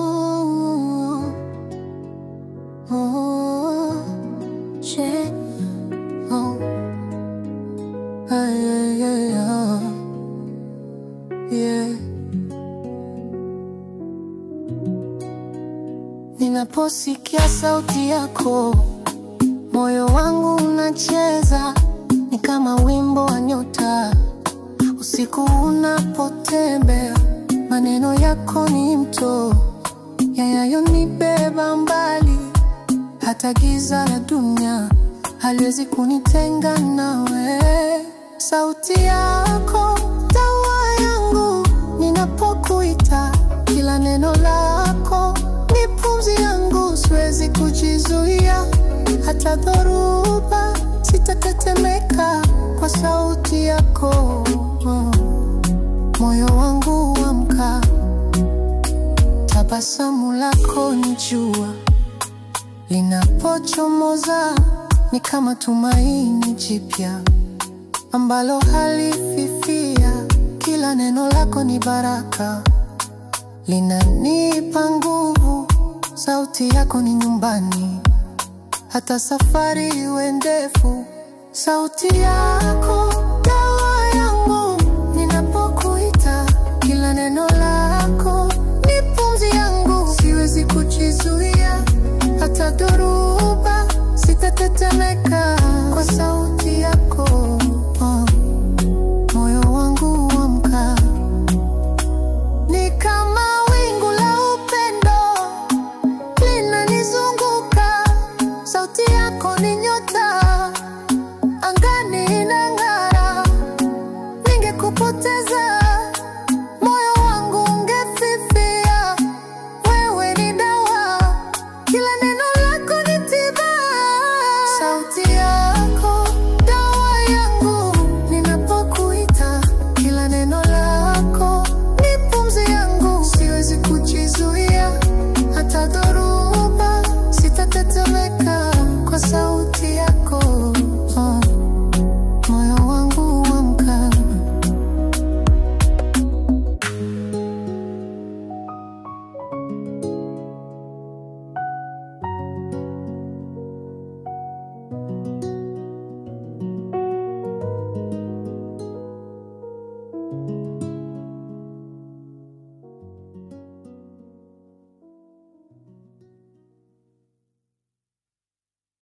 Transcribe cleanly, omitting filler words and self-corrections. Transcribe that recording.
Oh, oh, yeah, oh, yeah. Ninaposikia sauti yako, moyo wangu unacheza, ni kama wimbo wa nyota. Usiku unapotembea, maneno yako ni mto yanayonibeba mbali. Hata giza la dunia haliwezi kunitenga nawe. Sauti yako dawa yangu, ninapokuita. Kila neno lako ni pumzi yangu, siwezi kujizuia. Hata dhoruba sitatetemeka kwa sauti yako. Moyo wangu huamka, tabasamu lako ni jua linapochomoza, ni kama tumaini jipya ambalo halififia. Kila neno lako ni baraka, linanipa nguvu. Sauti yako ni nyumbani, hata safari iwe ndefu. Sauti yako